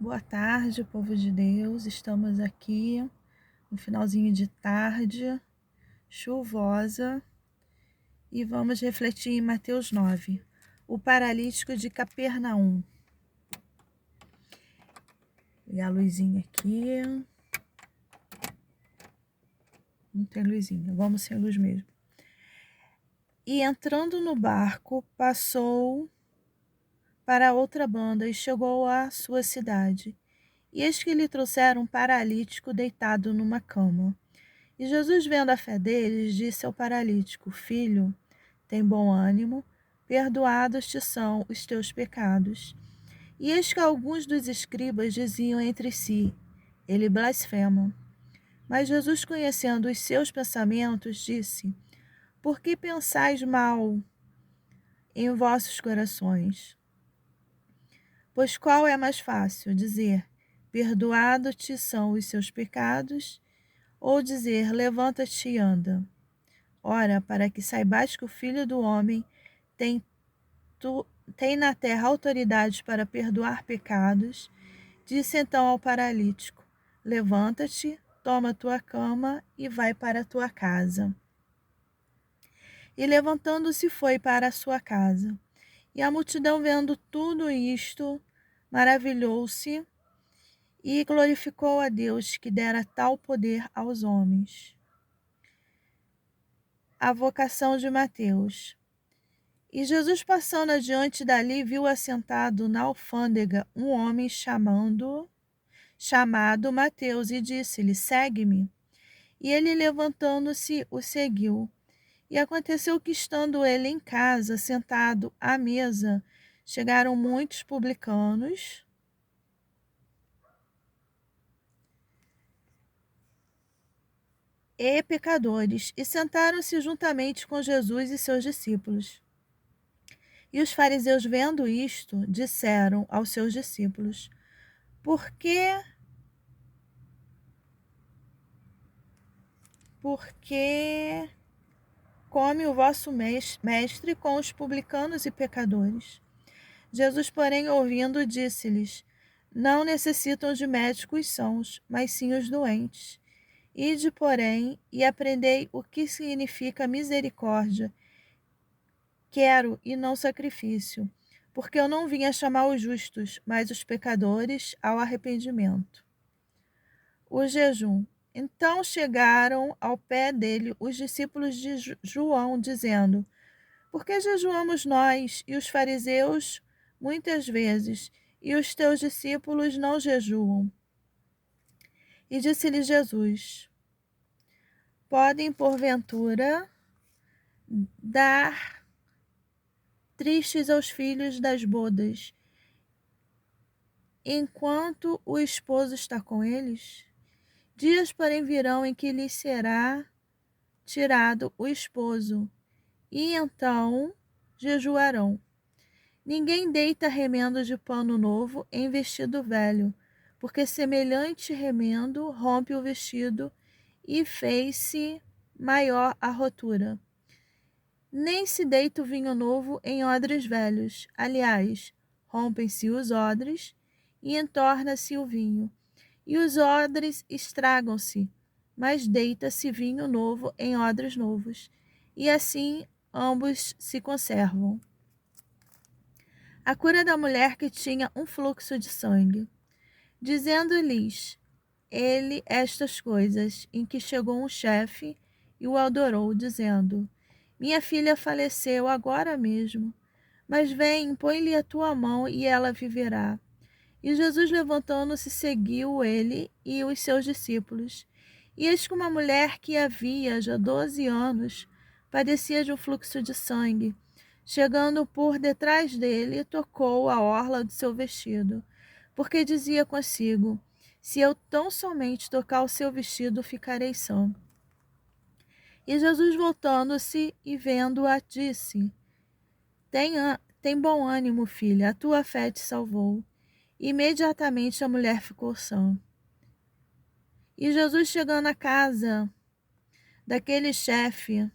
Boa tarde, povo de Deus. Estamos aqui no finalzinho de tarde, chuvosa, e vamos refletir em Mateus 9, o paralítico de Capernaum. E a luzinha aqui. Não tem luzinha, vamos sem luz mesmo. E entrando no barco, passou para outra banda e chegou à sua cidade. E eis que lhe trouxeram um paralítico deitado numa cama. E Jesus, vendo a fé deles, disse ao paralítico: Filho, tem bom ânimo, perdoados te são os teus pecados. E eis que alguns dos escribas diziam entre si: Ele blasfema. Mas Jesus, conhecendo os seus pensamentos, disse: Por que pensais mal em vossos corações? Pois qual é mais fácil, dizer: Perdoado te são os seus pecados, ou dizer: Levanta-te e anda? Ora, para que saibais que o Filho do Homem tem, tem na terra autoridade para perdoar pecados, disse então ao paralítico: Levanta-te, toma tua cama e vai para a tua casa. E levantando-se foi para a sua casa. E a multidão, vendo tudo isto, maravilhou-se e glorificou a Deus que dera tal poder aos homens. A vocação de Mateus. E Jesus, passando adiante dali, viu assentado na alfândega um homem chamado Mateus, e disse-lhe: Segue-me. E ele, levantando-se, o seguiu. E aconteceu que, estando ele em casa, sentado à mesa, chegaram muitos publicanos e pecadores, e sentaram-se juntamente com Jesus e seus discípulos. E os fariseus, vendo isto, disseram aos seus discípulos: Por que come o vosso mestre com os publicanos e pecadores? Jesus, porém, ouvindo, disse-lhes: Não necessitam de médicos sãos, mas sim os doentes. Ide, porém, e aprendei o que significa misericórdia. Quero e não sacrifício, porque eu não vim a chamar os justos, mas os pecadores ao arrependimento. O jejum. Então chegaram ao pé dele os discípulos de João, dizendo: Por que jejuamos nós e os fariseus muitas vezes, e os teus discípulos não jejuam? E disse-lhe Jesus: Podem, porventura, dar tristes aos filhos das bodas, enquanto o esposo está com eles? Dias, porém, virão em que lhes será tirado o esposo, e então jejuarão. Ninguém deita remendo de pano novo em vestido velho, porque semelhante remendo rompe o vestido e fez-se maior a rotura. Nem se deita o vinho novo em odres velhos. Aliás, rompem-se os odres e entorna-se o vinho, e os odres estragam-se, mas deita-se vinho novo em odres novos, e assim ambos se conservam. A cura da mulher que tinha um fluxo de sangue. Dizendo-lhes ele estas coisas, em que chegou um chefe e o adorou, dizendo: Minha filha faleceu agora mesmo, mas vem, põe-lhe a tua mão e ela viverá. E Jesus, levantando-se, seguiu ele e os seus discípulos. E eis que uma mulher que havia já 12 anos padecia de um fluxo de sangue, chegando por detrás dele, tocou a orla do seu vestido, porque dizia consigo: Se eu tão somente tocar o seu vestido, ficarei sã. E Jesus, voltando-se e vendo-a, disse: Tem bom ânimo, filha, a tua fé te salvou. Imediatamente a mulher ficou sã. E Jesus, chegando à casa daquele chefe,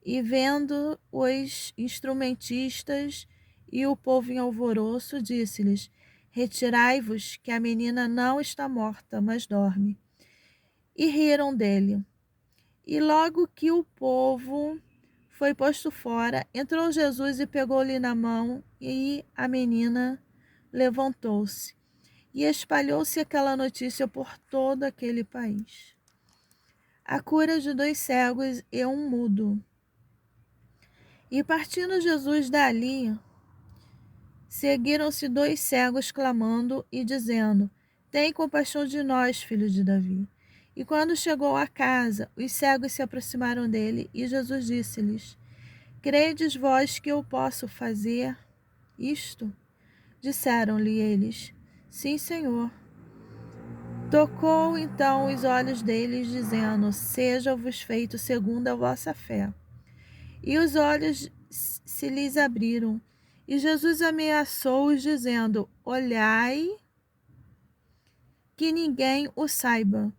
e vendo os instrumentistas e o povo em alvoroço, disse-lhes: Retirai-vos, que a menina não está morta, mas dorme. E riram dele. E logo que o povo foi posto fora, entrou Jesus e pegou-lhe na mão, e a menina levantou-se. E espalhou-se aquela notícia por todo aquele país. A cura de 2 cegos e um mudo. E partindo Jesus dali, seguiram-se 2 cegos clamando e dizendo: Tem compaixão de nós, filho de Davi. E quando chegou à casa, os cegos se aproximaram dele, e Jesus disse-lhes: Credes vós que eu posso fazer isto? Disseram-lhe eles: Sim, Senhor. Tocou então os olhos deles, dizendo: Seja-vos feito segundo a vossa fé. E os olhos se lhes abriram. E Jesus ameaçou-os, dizendo: Olhai, que ninguém o saiba.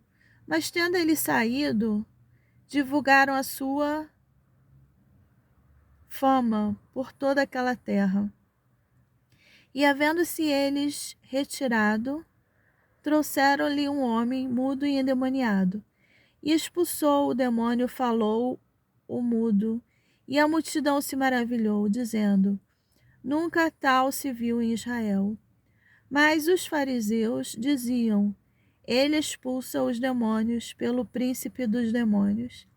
Mas tendo ele saído, divulgaram a sua fama por toda aquela terra. E havendo-se eles retirado, trouxeram-lhe um homem mudo e endemoniado. E expulsou o demônio, falou o mudo. E a multidão se maravilhou, dizendo: Nunca tal se viu em Israel. Mas os fariseus diziam: Ele expulsa os demônios pelo príncipe dos demônios.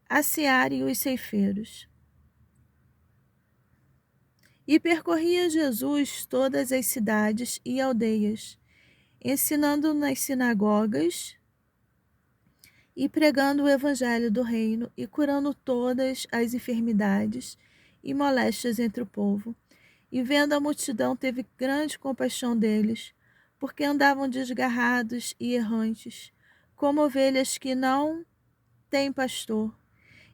A seara e os ceifeiros. E percorria Jesus todas as cidades e aldeias, ensinando nas sinagogas e pregando o evangelho do reino e curando todas as enfermidades e moléstias entre o povo. E vendo a multidão, teve grande compaixão deles, porque andavam desgarrados e errantes, como ovelhas que não têm pastor.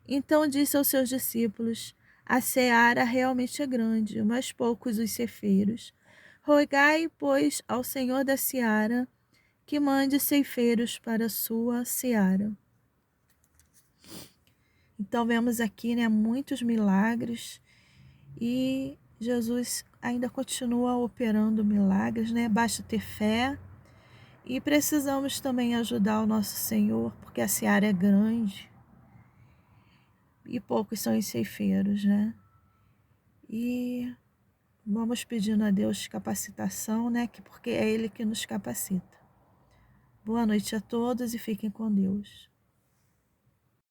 Então disse aos seus discípulos: A seara realmente é grande, mas poucos os ceifeiros. Rogai, pois, ao Senhor da seara que mande ceifeiros para a sua seara. Então vemos aqui, muitos milagres, e Jesus ainda continua operando milagres, Basta ter fé, e precisamos também ajudar o nosso Senhor, porque a seara é grande e poucos são os ceifeiros, E vamos pedindo a Deus capacitação, porque é Ele que nos capacita. Boa noite a todos e fiquem com Deus.